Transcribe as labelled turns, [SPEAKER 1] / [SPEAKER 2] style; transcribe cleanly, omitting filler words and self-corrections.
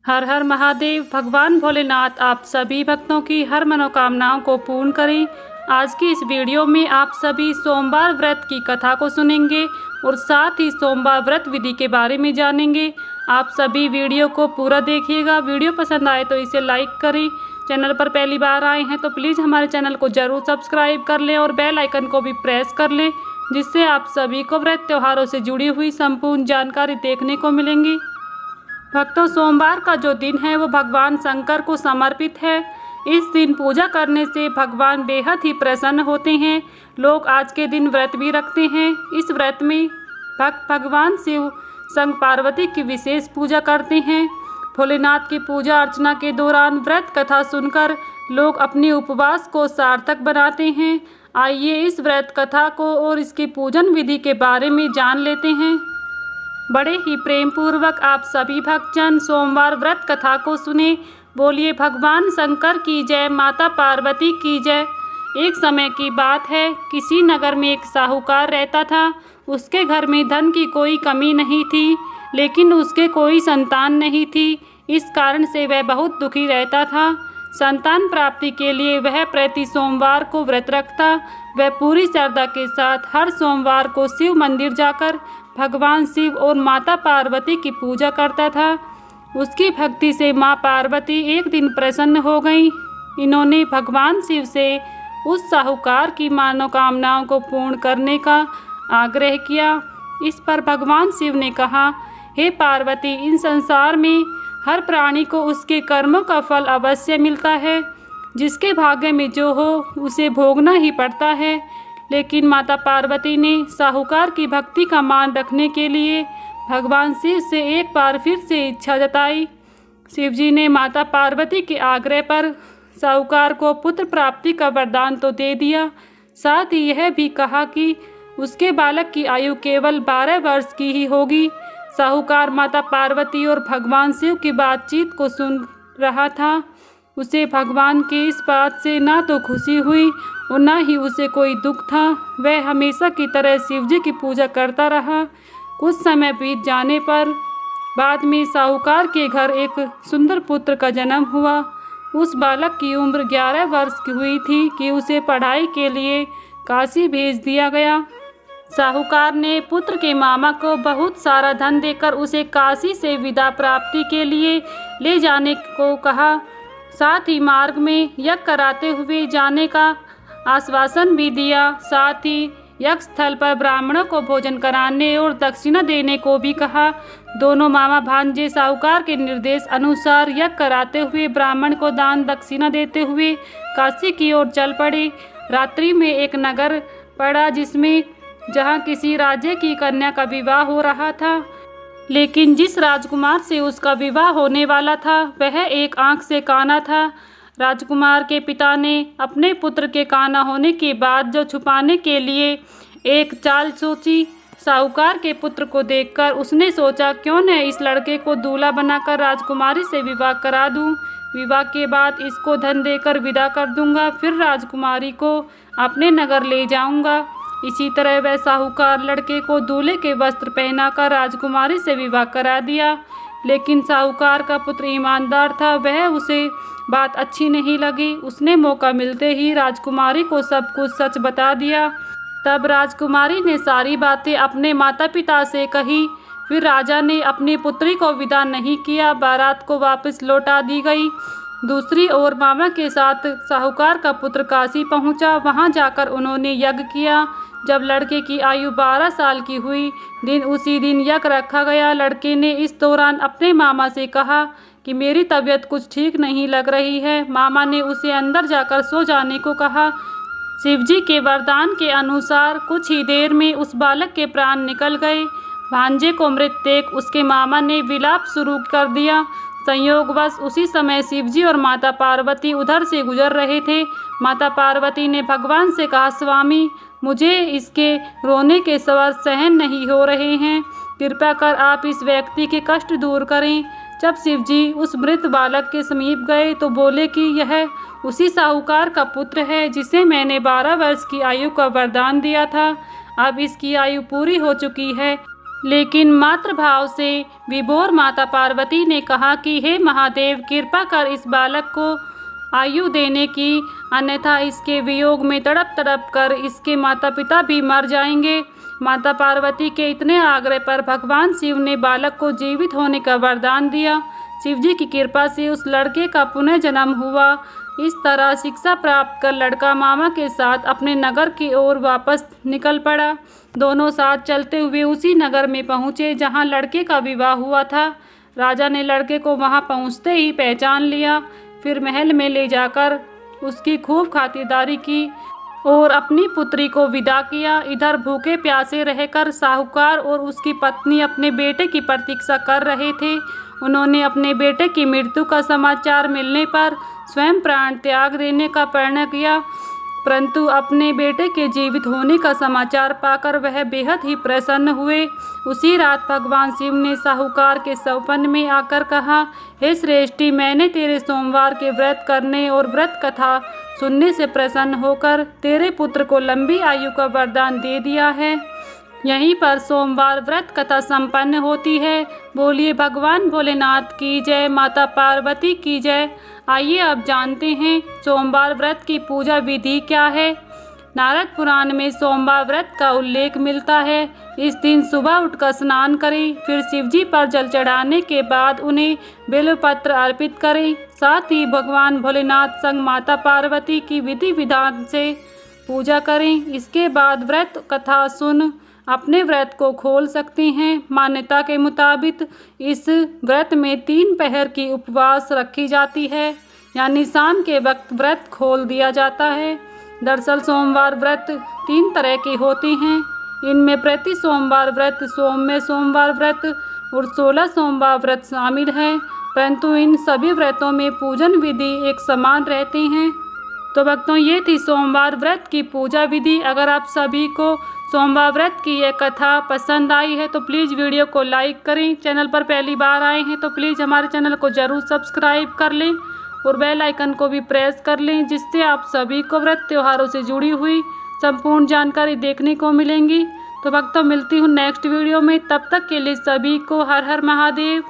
[SPEAKER 1] हर हर महादेव। भगवान भोलेनाथ आप सभी भक्तों की हर मनोकामनाओं को पूर्ण करें। आज की इस वीडियो में आप सभी सोमवार व्रत की कथा को सुनेंगे और साथ ही सोमवार व्रत विधि के बारे में जानेंगे। आप सभी वीडियो को पूरा देखिएगा। वीडियो पसंद आए तो इसे लाइक करें। चैनल पर पहली बार आए हैं तो प्लीज़ हमारे चैनल को ज़रूर सब्सक्राइब कर लें और बेल आइकन को भी प्रेस कर लें, जिससे आप सभी को व्रत त्योहारों से जुड़ी हुई संपूर्ण जानकारी देखने को मिलेंगी। भक्तों, सोमवार का जो दिन है वो भगवान शंकर को समर्पित है। इस दिन पूजा करने से भगवान बेहद ही प्रसन्न होते हैं। लोग आज के दिन व्रत भी रखते हैं। इस व्रत में भक्त भगवान शिव संग पार्वती की विशेष पूजा करते हैं। भोलेनाथ की पूजा अर्चना के दौरान व्रत कथा सुनकर लोग अपने उपवास को सार्थक बनाते हैं। आइए इस व्रत कथा को और इसकी पूजन विधि के बारे में जान लेते हैं। बड़े ही प्रेम पूर्वक आप सभी भक्तजन सोमवार व्रत कथा को सुने। बोलिए भगवान शंकर की जय, माता पार्वती की जय। एक समय की बात है, किसी नगर में एक साहूकार रहता था। उसके घर में धन की कोई कमी नहीं थी, लेकिन उसके कोई संतान नहीं थी। इस कारण से वह बहुत दुखी रहता था। संतान प्राप्ति के लिए वह प्रति सोमवार को व्रत रखता। वह पूरी श्रद्धा के साथ हर सोमवार को शिव मंदिर जाकर भगवान शिव और माता पार्वती की पूजा करता था। उसकी भक्ति से माँ पार्वती एक दिन प्रसन्न हो गईं। इन्होंने भगवान शिव से उस साहूकार की मनोकामनाओं को पूर्ण करने का आग्रह किया। इस पर भगवान शिव ने कहा, हे पार्वती, इन संसार में हर प्राणी को उसके कर्मों का फल अवश्य मिलता है। जिसके भाग्य में जो हो उसे भोगना ही पड़ता है। लेकिन माता पार्वती ने साहूकार की भक्ति का मान रखने के लिए भगवान शिव से एक बार फिर से इच्छा जताई। शिवजी ने माता पार्वती के आग्रह पर साहूकार को पुत्र प्राप्ति का वरदान तो दे दिया, साथ ही यह भी कहा कि उसके बालक की आयु केवल 12 वर्ष की ही होगी। साहूकार माता पार्वती और भगवान शिव की बातचीत को सुन रहा था। उसे भगवान के इस बात से ना तो खुशी हुई और ना ही उसे कोई दुख था। वह हमेशा की तरह शिवजी की पूजा करता रहा। कुछ समय बीत जाने पर बाद में साहूकार के घर एक सुंदर पुत्र का जन्म हुआ। उस बालक की उम्र 11 वर्ष की हुई थी कि उसे पढ़ाई के लिए काशी भेज दिया गया। साहूकार ने पुत्र के मामा को बहुत सारा धन देकर उसे काशी से विदा प्राप्ति के लिए ले जाने को कहा। साथ ही मार्ग में यज्ञ कराते हुए जाने का आश्वासन भी दिया। साथ ही यज्ञ स्थल पर ब्राह्मणों को भोजन कराने और दक्षिणा देने को भी कहा। दोनों मामा भांजे साहूकार के निर्देश अनुसार यज्ञ कराते हुए ब्राह्मण को दान दक्षिणा देते हुए काशी की ओर चल पड़े। रात्रि में एक नगर पड़ा जहाँ किसी राजे की कन्या का विवाह हो रहा था। लेकिन जिस राजकुमार से उसका विवाह होने वाला था वह एक आंख से काना था। राजकुमार के पिता ने अपने पुत्र के काना होने के बाद जो छुपाने के लिए एक चाल सोची। साहूकार के पुत्र को देखकर उसने सोचा, क्यों न इस लड़के को दूल्हा बनाकर राजकुमारी से विवाह करा दूं। विवाह के बाद इसको धन देकर विदा कर दूंगा, फिर राजकुमारी को अपने नगर ले जाऊंगा। इसी तरह वह साहूकार लड़के को दूल्हे के वस्त्र पहनाकर राजकुमारी से विवाह करा दिया। लेकिन साहूकार का पुत्र ईमानदार था, वह उसे बात अच्छी नहीं लगी। उसने मौका मिलते ही राजकुमारी को सब कुछ सच बता दिया। तब राजकुमारी ने सारी बातें अपने माता पिता से कही। फिर राजा ने अपनी पुत्री को विदा नहीं किया, बारात को वापस लौटा दी गई। दूसरी ओर मामा के साथ साहूकार का पुत्र काशी पहुंचा। वहां जाकर उन्होंने यज्ञ किया। जब लड़के की आयु 12 साल की हुई, उसी दिन यज्ञ रखा गया। लड़के ने इस दौरान अपने मामा से कहा कि मेरी तबीयत कुछ ठीक नहीं लग रही है। मामा ने उसे अंदर जाकर सो जाने को कहा। शिवजी के वरदान के अनुसार कुछ ही देर में उस बालक के प्राण निकल गए। भांजे को मृत देख उसके मामा ने विलाप शुरू कर दिया। संयोगवश उसी समय शिवजी और माता पार्वती उधर से गुजर रहे थे। माता पार्वती ने भगवान से कहा, स्वामी, मुझे इसके रोने के स्वर सहन नहीं हो रहे हैं। कृपा कर आप इस व्यक्ति के कष्ट दूर करें। जब शिवजी उस मृत बालक के समीप गए तो बोले कि यह उसी साहूकार का पुत्र है जिसे मैंने 12 वर्ष की आयु का वरदान दिया था। अब इसकी आयु पूरी हो चुकी है, लेकिन मातृभाव से विभोर माता पार्वती ने कहा कि हे महादेव, कृपा कर इस बालक को आयु देने की, अन्यथा इसके वियोग में तड़प तड़प कर इसके माता पिता भी मर जाएंगे। माता पार्वती के इतने आग्रह पर भगवान शिव ने बालक को जीवित होने का वरदान दिया। शिव जी की कृपा से उस लड़के का पुनः जन्म हुआ। इस तरह शिक्षा प्राप्त कर लड़का मामा के साथ अपने नगर की ओर वापस निकल पड़ा। दोनों साथ चलते हुए उसी नगर में पहुँचे जहाँ लड़के का विवाह हुआ था। राजा ने लड़के को वहाँ पहुँचते ही पहचान लिया। फिर महल में ले जाकर उसकी खूब खातिरदारी की और अपनी पुत्री को विदा किया। इधर भूखे प्यासे रहकर साहूकार और उसकी पत्नी अपने बेटे की प्रतीक्षा कर रहे थे। उन्होंने अपने बेटे की मृत्यु का समाचार मिलने पर स्वयं प्राण त्याग देने का प्रण किया, परंतु अपने बेटे के जीवित होने का समाचार पाकर वह बेहद ही प्रसन्न हुए। उसी रात भगवान शिव ने साहूकार के सपन में आकर कहा, हे श्रेष्ठी, मैंने तेरे सोमवार के व्रत करने और व्रत कथा सुनने से प्रसन्न होकर तेरे पुत्र को लंबी आयु का वरदान दे दिया है। यहीं पर सोमवार व्रत कथा संपन्न होती है। बोलिए भगवान भोलेनाथ की जय, माता पार्वती की जय। आइए अब जानते हैं सोमवार व्रत की पूजा विधि क्या है। नारद पुराण में सोमवार व्रत का उल्लेख मिलता है। इस दिन सुबह उठकर स्नान करें, फिर शिवजी पर जल चढ़ाने के बाद उन्हें बेलपत्र अर्पित करें। साथ ही भगवान भोलेनाथ संग माता पार्वती की विधि विधान से पूजा करें। इसके बाद व्रत कथा सुन अपने व्रत को खोल सकते हैं। मान्यता के मुताबिक इस व्रत में 3 पहर की उपवास रखी जाती है, यानी शाम के वक्त व्रत खोल दिया जाता है। दरअसल सोमवार व्रत 3 तरह के होते हैं। इनमें प्रति सोमवार व्रत, सौम्य सोमवार व्रत और 16 सोमवार व्रत शामिल हैं, परंतु इन सभी व्रतों में पूजन विधि एक समान रहते हैं। तो भक्तों, ये थी सोमवार व्रत की पूजा विधि। अगर आप सभी को सोमवार व्रत की यह कथा पसंद आई है तो प्लीज़ वीडियो को लाइक करें। चैनल पर पहली बार आए हैं तो प्लीज़ हमारे चैनल को ज़रूर सब्सक्राइब कर लें और बेल आइकन को भी प्रेस कर लें, जिससे आप सभी को व्रत त्योहारों से जुड़ी हुई संपूर्ण जानकारी देखने को मिलेंगी। तो भक्तों, मिलती हूँ नेक्स्ट वीडियो में। तब तक के लिए सभी को हर हर महादेव।